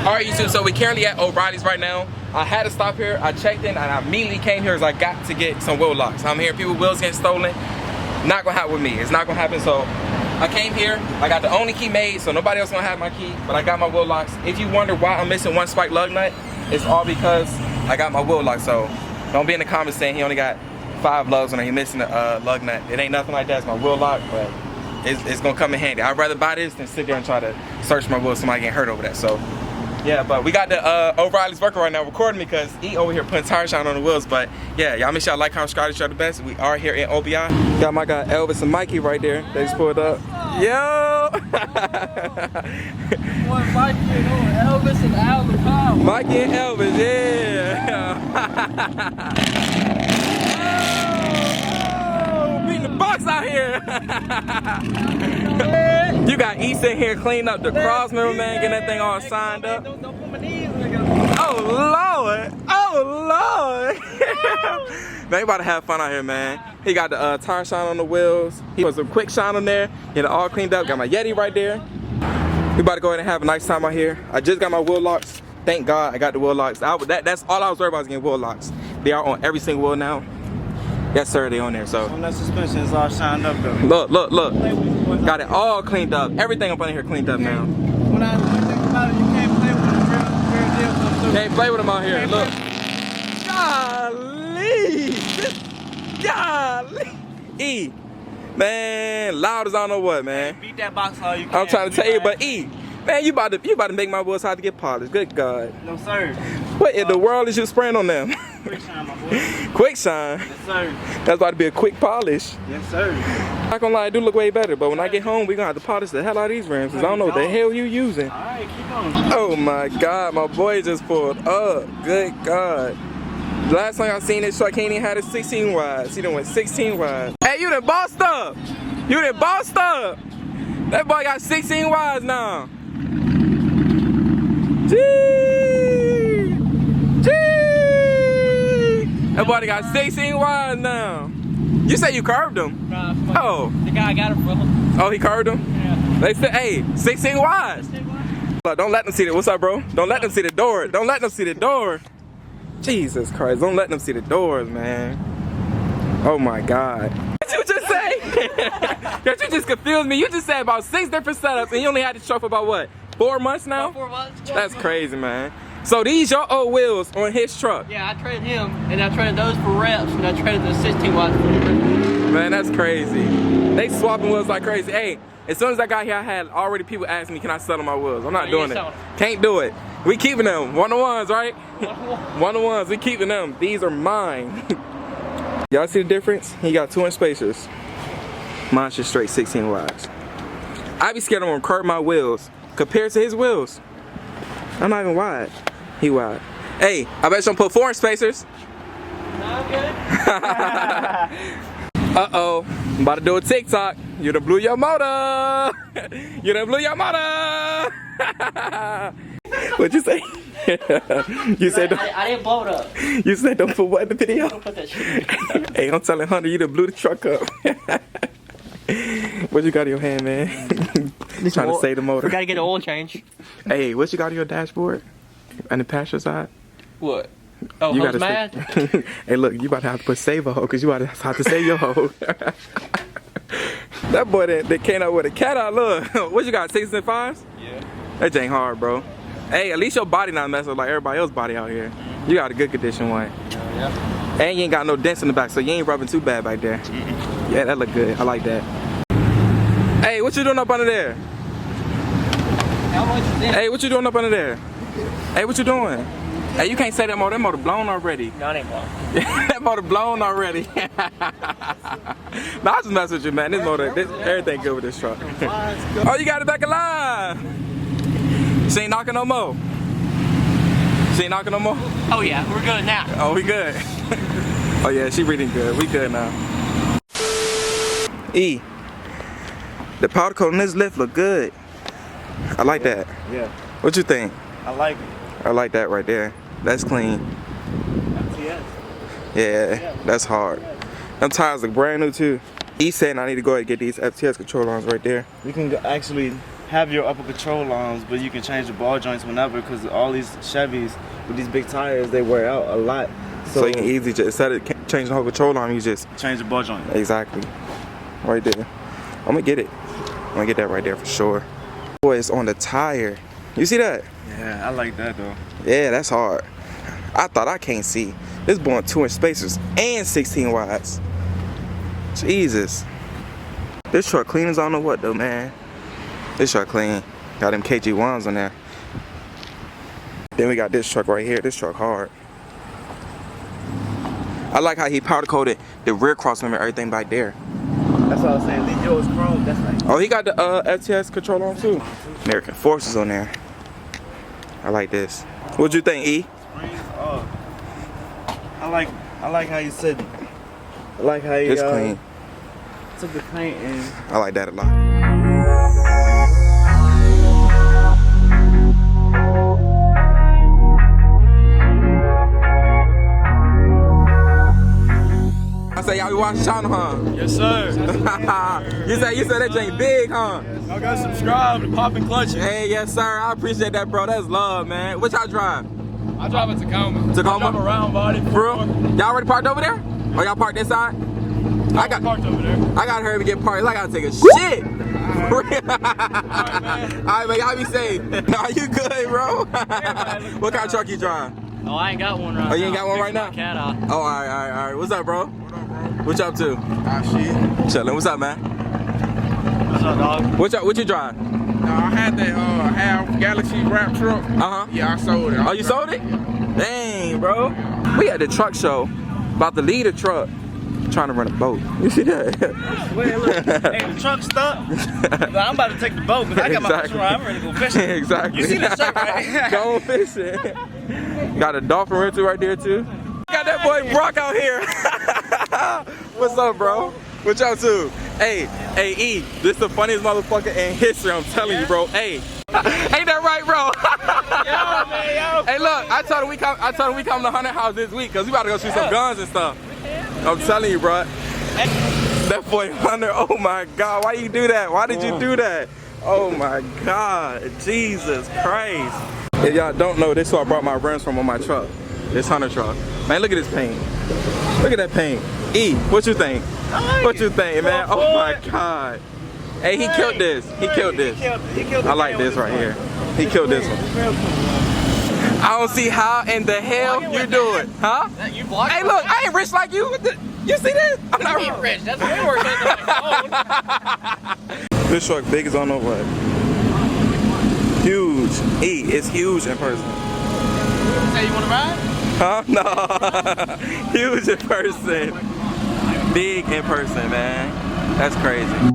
Alright YouTube, so we currently at O'Reilly's right now. I had to stop here, I checked in, and I immediately came here as I got to get some wheel locks. I'm hearing people wheels getting stolen. Not gonna happen with me, it's not gonna happen. So I came here, I got the only key made, so nobody else gonna have my key, but I got my wheel locks. If you wonder why I'm missing one spike lug nut, it's all because I got my wheel lock. So don't be in the comments saying he only got 5 lugs and he missing the lug nut. It ain't nothing like that, it's my wheel lock, but it's gonna come in handy. I'd rather buy this than sit there and try to search my wheels, somebody getting hurt over that. So yeah, but we got the O'Reilly's worker right now recording me because he over here putting tire shine on the wheels. But yeah, y'all make sure y'all like, comment, subscribe, each other the best. We are here in OBI. Got my guy Elvis and Mikey right there. They just pulled up. Yo! Mikey and Elvis and Alvin Powell. Mikey and Elvis, yeah. Oh, beating the box out here. You got East in here cleaning up the cross, remember, man, getting that thing all signed up. Oh Lord, oh Lord. Man, you about to have fun out here, man. He got the tire shine on the wheels. He put some quick shine on there. Get it all cleaned up. Got my Yeti right there. We about to go ahead and have a nice time out here. I just got my wheel locks. Thank God I got the wheel locks. That's all I was worried about was getting wheel locks. They are on every single wheel now. Yes, sir, they on there, so. On that suspension, it's all shined up, though. Look, look, look. Got it all cleaned up. Everything up in here cleaned up now. When I think about it, you can't play with them. Real deal. Can't play with them out here, look. Golly. Golly. E. Man, loud as I don't know what, man. Beat that box all you can. I'm trying to tell you, but E. Man, you about to make my wheels hard to get polished. Good God. No, sir. What in the world is you spraying on them? Quick shine, my boy. Quick shine? Yes, sir. That's about to be a quick polish. Yes, sir. Not gonna lie, it do look way better, but when I get home, we gonna have to polish the hell out of these rims, because I don't know what the hell you using. Alright, keep on. Oh my God, my boy just pulled up. Good God. Last time I seen this truck, he ain't even had a 16 wide. He done went 16 wide. Hey, you done bossed up. You done bossed up. That boy got 16 wides now. Gee. Gee. That boy got 16 wides now. You say you curved him? Nah, Oh. the guy I got it from. Oh, he curved him? Yeah. They said, hey, 16 wides. Look, don't let them see the, what's up, bro? Don't let them see the door. Don't let them see the door. Jesus Christ, don't let them see the doors, man. Oh my God. What you just say? That you just confused me. You just said about 6 different setups and you only had this truck for about what? 4 months now? 4 months. That's crazy, man. So these your old wheels on his truck? Yeah, I traded him, and I traded those for reps, and I traded the 16 watts for the reps. Man, that's crazy. They swapping wheels like crazy. Hey, as soon as I got here, I had already people asking me, can I sell them my wheels? I'm not doing it. Can't do it. We keeping them. One-on-ones, right? One-on-ones, we keeping them. These are mine. Y'all see the difference? He got 2-inch spacers. Mine's just straight 16 wides. I be scared I'm gonna curb my wheels compared to his wheels. I'm not even wide. He wide. Hey, I bet you don't put 4-inch spacers. Nah, I'm good. Uh-oh, I'm about to do a TikTok. You done blew your motor. You done blew your motor. What'd you say? You said I didn't blow it up. You said don't put what in the video? Don't put that shit. Hey, I'm telling Hunter, you done blew the truck up. What you got in your hand, man? Trying to save the motor. We gotta get an oil change. Hey, what you got on your dashboard? On the passenger side? What? Oh, you hose mad? Hey, look, you about to have to put save a hoe because you about to have to save your hoe. That boy that came out with a cat out. Look, what you got? 6s and 5s? Yeah. That ain't hard, bro. Hey, at least your body not messing up like everybody else's body out here. You got a good condition one. Yeah. And you ain't got no dents in the back, so you ain't rubbing too bad back there. Yeah, that look good. I like that. Hey, what you doing up under there? Hey, what you doing up under there? Hey, what you doing? Hey, you can't say that motor. That motor blown already. No, it ain't blown. That motor blown already. Nah, I just mess with you, man. This motor, everything good with this truck. Oh, you got it back alive. She ain't knocking no more. She ain't knocking no more? Oh yeah, we're good now. Oh, we good. Oh yeah, she reading good. We good now. E, the powder coat on this lift look good. I like that. Yeah. What you think? I like it. I like that right there. That's clean. Yes. Yeah, that's hard. Them tires look brand new too. He's saying I need to go ahead and get these FTS control arms right there. We can actually have your upper control arms, but you can change the ball joints whenever, because all these Chevys with these big tires, they wear out a lot. So you can easily just, instead of changing the whole control arm, you just change the ball joint. Exactly. Right there. I'm gonna get it. I'm gonna get that right there for sure. Boy, it's on the tire. You see that? Yeah, I like that though. Yeah, that's hard. I thought I can't see. This boy 2-inch spacers and 16 wides. Jesus. This truck clean as I don't know what though, man. This truck clean. Got them KG1s on there. Then we got this truck right here. This truck hard. I like how he powder coated the rear cross member and everything back there. That's what I was saying. These yours chrome. That's like. Oh, he got the FTS control on too. American Forces on there. I like this. What'd you think, E? Oh, I like how you said. I like how you It's clean. took the paint and. I like that a lot. I say y'all be watching channel, huh? Yes, sir. you said that ain't big, huh? I got subscribed to Pop and Clutch. Hey, yes, sir. I appreciate that, bro. That's love, man. What y'all drive? I drive a Tacoma. Tacoma? I drive a round body. For real? Y'all already parked over there? Or y'all parked this side? I got parked over there. I gotta hurry to get parked. I gotta take a shit. Alright, man. Alright, man. Y'all be safe. Nah, you good, bro? What kind of truck you drive? Oh, I ain't got one right now. Oh, you ain't got one right now? Cat off. Oh, alright. What's up, bro? What up, bro? What you up to? Shit. Chillin'. What's up, man? What's up, dog? What you drive? No, I had that half Galaxy wrap truck. Uh-huh. Yeah, I sold it. Oh, you sold it? Dang, bro. We at the truck show, about to lead a truck, trying to run a boat. You see that? Wait, look. Hey, the truck's stuck. I'm about to take the boat because I got my fish rod. I'm ready to go fishing. Exactly. You see the truck, right? Go fishing. Got a dolphin rental right there, too. Got that boy Brock out here. What's up, bro? What y'all do? Hey, E, this the funniest motherfucker in history, I'm telling you, bro. Hey, ain't that right, bro? Yo, man, yo. Hey, look, I told him we come to Hunter House this week, because we about to go shoot some guns and stuff. I'm telling you, bro. That boy Hunter, oh my God, why you do that? Why did you do that? Oh my God, Jesus Christ. If y'all don't know, this is where I brought my rims from on my truck. This Hunter truck. Man, look at this paint. Look at that paint. E, what you think? What you think, man? Oh my God. Hey, he killed this. He killed this. I like this right here. He killed this one. I don't see how in the hell you do it. Huh? You blocked Hey, look, I ain't rich like you. You see this? I'm not ain't rich. That's way worse than my phone. This truck big as I don't know what. Huge. E, it's huge in person. Say you want to ride? Huh? No. Huge in person. Big in person, man. That's crazy.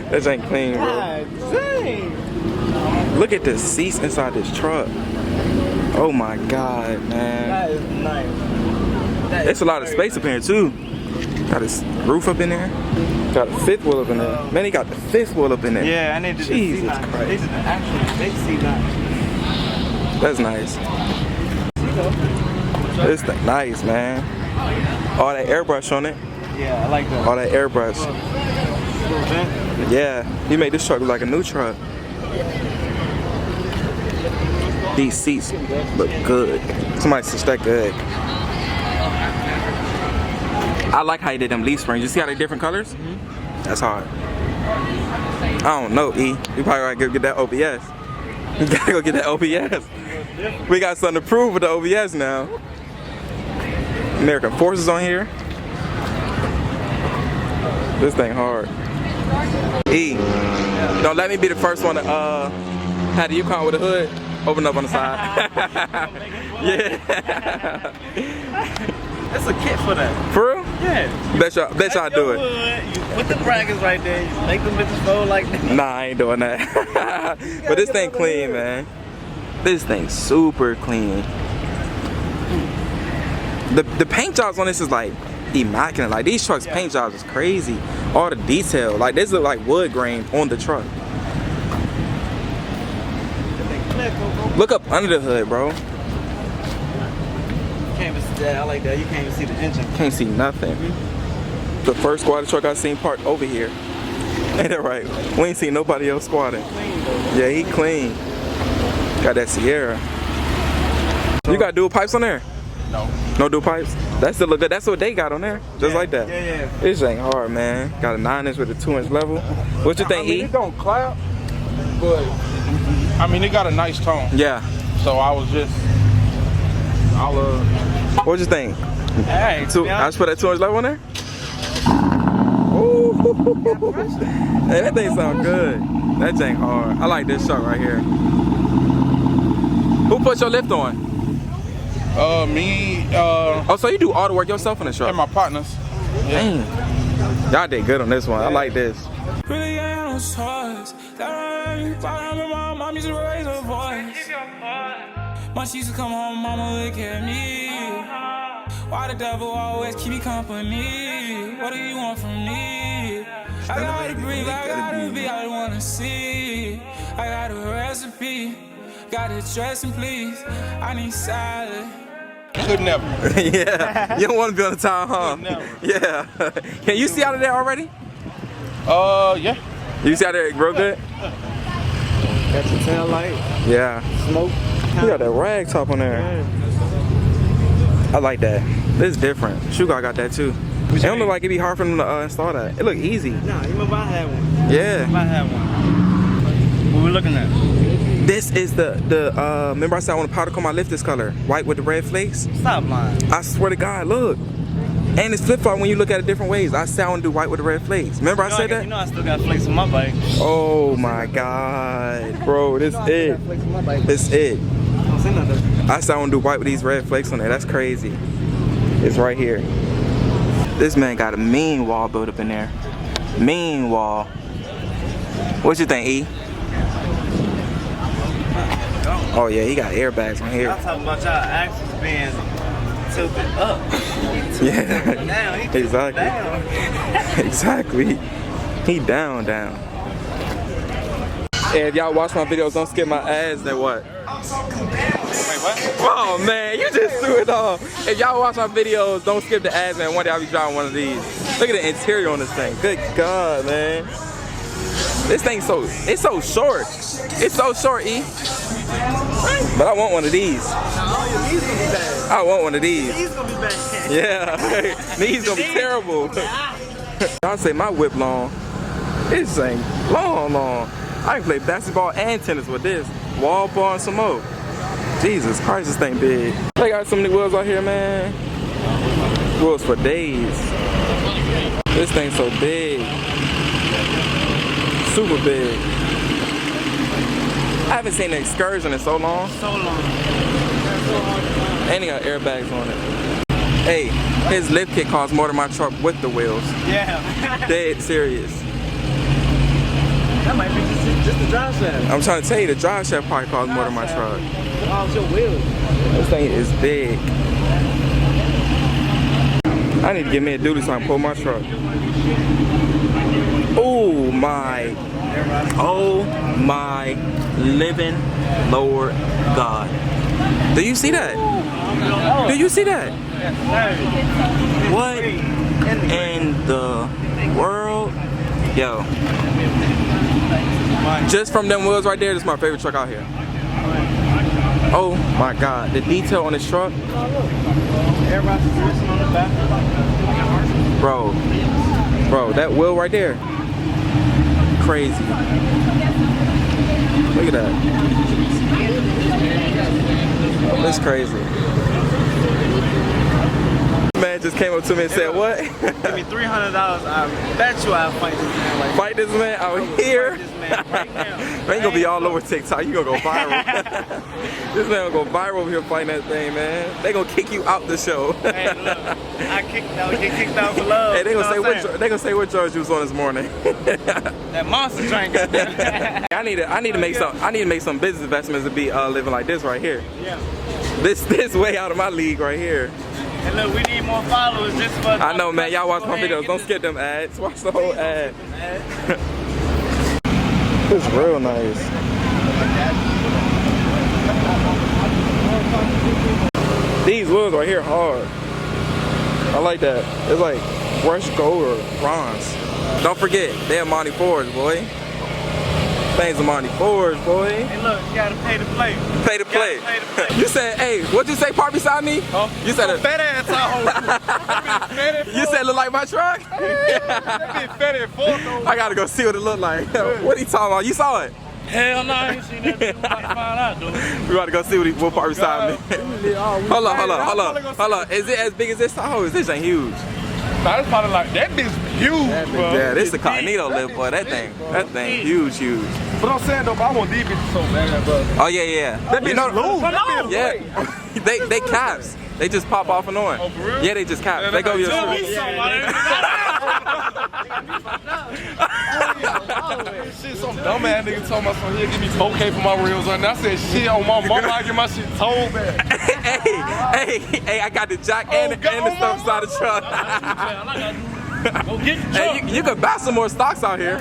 This ain't clean, bro. God dang. Look at the seats inside this truck. Oh my God, man. That is nice. There's a lot of space up here too. Got his roof up in there. Got a fifth wheel up in there. Man, he got the fifth wheel up in there. Yeah, I need to Jesus see that. Christ. These are the actual big C9. That's nice. This thing nice, man. All that airbrush on it. Yeah, I like that. All that airbrush. Little vent. Yeah, he made this truck look like a new truck. These seats look good. Somebody stitched that good. I like how he did them leaf springs. You see how they different colors? That's hard. I don't know, E. You probably gotta go get that OBS. You gotta go get that OBS. We got something to prove with the OBS now. American Forces on here. This thing hard. E, don't let me be the first one to have the Yukon with the hood open up on the side. Yeah. That's a kit for that. For real? Yeah. Bet y'all do it. You put the brackets right there. You make them bitches fold like that. Nah, I ain't doing that. But this thing clean, man. This thing's super clean. The paint jobs on this is like immaculate. Like these trucks' paint jobs is crazy. All the detail. Like this look like wood grain on the truck. Look up under the hood, bro. Can't even see that. I like that. You can't even see the engine. Can't see nothing. The first squatter truck I seen parked over here. Ain't that right? We ain't seen nobody else squatting. Yeah, he clean. Got that Sierra. You got dual pipes on there? No. No dual pipes? That still look good. That's what they got on there. Just like that. Yeah. This ain't hard, man. Got a 9-inch with a 2-inch level. What you think, I mean, E? it don't clap, but I mean, it got a nice tone. Yeah. So I was just, What you think? Hey, I just put that 2-inch level on there? Ooh. Hey, that thing sound good. That thing hard. I like this truck right here. Who put your lift on? me, Oh, so you do all the work yourself in the truck? and my partners. Dang. Y'all did good on this one. I like this. Really ain't no choice. My mom used to raise her voice. When she used to come home, mama look at me. Why the devil always keep me company? What do you want from me? I gotta breathe, I gotta be, I wanna see. I got a recipe, got a dressing, please. I need salad. Could never. Yeah. You don't want to be on the town, huh? Never. Yeah. Can you see out of there already? Yeah. You see out there real good? Got your tail light. Yeah. Smoke. You got that rag top on there. I like that. This is different. Sugar got that too. It don't look like it'd be hard for them to install that. It look easy. Nah, you remember I had one. Yeah. I had one. What we looking at? This is the remember I said I want to powder coat my lift this color. White with the red flakes. Stop lying. I swear to God, look. And it's flip flop when you look at it different ways. I said I want to do white with the red flakes. Remember I said that? You know I still got flakes on my bike. Oh my God. Bro, this it. Flakes on my bike. This it. Don't say nothing. I said I want to do white with these red flakes on there. That's crazy. It's right here. This man got a mean wall built up in there. Mean wall. What you think, E? Oh yeah, he got airbags on here. I'm talking about y'all axles being tilted up. Yeah. Down. He Exactly. down. Exactly. He down. And if y'all watch my videos, don't skip my ads, then what? Wait, what? Oh man, you just threw it off. If y'all watch my videos, don't skip the ads, man. One day I'll be driving one of these. Look at the interior on this thing. Good God, man. This thing's it's so short. It's so short, E. But I want one of these. I want one of these. He's gonna be back. Yeah. These gonna be terrible. Y'all say my whip long. This thing long. I can play basketball and tennis with this. Wall ball and some more. Jesus Christ, this thing big. They got so many wheels out here, man. Wheels for days. This thing's so big. Super big. I haven't seen an excursion in so long. So long. And he got airbags on it. Hey, his lift kit costs more than my truck with the wheels. Yeah. Dead serious. That might be just the drive shaft. I'm trying to tell you, the drive shaft probably costs more than my truck. Oh, it's your wheels. This thing is big. I need to get me a duty so I can pull my truck. Oh my living Lord God. Do you see that? Do you see that? What in the world? Yo. Just from them wheels right there, this is my favorite truck out here. Oh my God, the detail on this truck. Bro, that wheel right there. Crazy. Look at that. That's crazy. Man just came up to me and said, what? Give me $300, I bet you I'll fight this man. Like, Fight this man out here? Fight this man right now. Man, you gonna be all over TikTok. You gonna go viral. This man gonna go viral here fighting that thing, man. They gonna kick you out the show. Hey, look. get kicked out for love. Hey, they you gonna know what I'm say what drugs you was on this morning. that monster drink. I need to make some business investments to be living like this right here. Yeah. This way out of my league right here. And look, we need more followers just for. I know, man. Y'all watch my videos. Don't skip them ads. Watch the whole ad. It's real nice. These wheels right here hard. I like that. It's like brushed gold or bronze. Don't forget, they're Monty Fords, boy. Things are Monty Fords, boy. Hey, look, you gotta pay to play. Pay to play. You said, hey, what'd you say, park beside me? Huh? You said a fat ass out. You said look like my truck? That bitch fat at full though. I gotta go see what it look like. What are you talking about? You saw it? Hell no, I ain't seen that. We about to find out, dude. We about to go see what park beside me. Hold on. Is it as big as this? Oh, this ain't huge. Nah, that's probably like, that bitch huge, bro. Yeah, this is the Cognito lift, boy. That thing huge. But I'm saying though, but I want these bitches so bad, bro. Oh yeah. That bitch loose. Yeah. they caps. They just pop off and on. Oh, for real? Yeah, they just caps. Yeah, they go your Shit, some dumbass nigga told me something. He'll give me 4K for my reels right now. I said, shit, on my mama, I get my shit told back. hey, I got the jack and the stuff inside the truck. Go get the truck. Hey, you could buy some more stocks out here.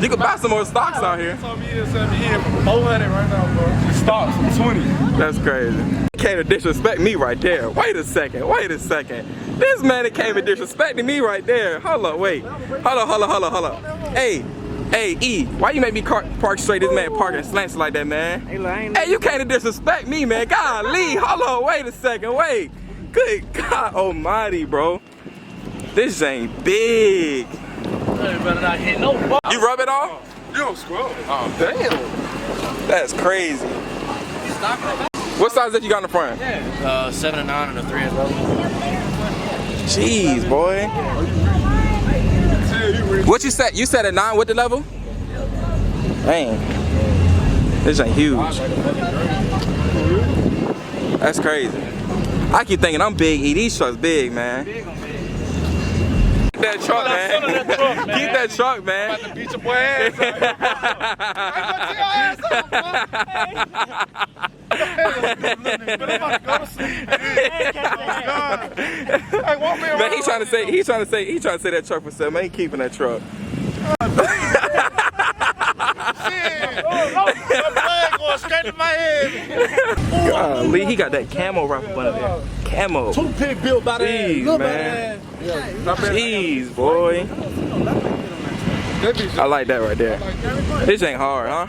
You could buy some more stocks out here. He told me he'll send me in for 400 right now, bro. It starts from 20. That's crazy. Came to disrespect me right there. Wait a second. This man that came and disrespecting me right there. Hold up, wait. Hold up. Hey, E, why you make me park straight? This man parking slants like that, man. Hey, you came to disrespect me, man. Golly, hold on, wait a second, wait. Good God almighty, bro. This ain't big. Better not hit no ball. You rub it off? You don't scrub. Oh, damn. That's crazy. What size that you got in the front? 7 and 9 and a 3 as well. Jeez, boy. What you said? You said a 9 with the level? Dang. This ain't huge. That's crazy. I keep thinking I'm big. These trucks big, man. Keep that truck, man. Keep that truck, man. I'm about to beat your boy ass Man, he's trying to say that truck for sale. Man, he keeping that truck. Going straight to my head. Golly, he got that camo wrap up under there. Camo. Toothpick built by Jeez, man. Jeez, boy. I like that right there. This ain't hard, huh?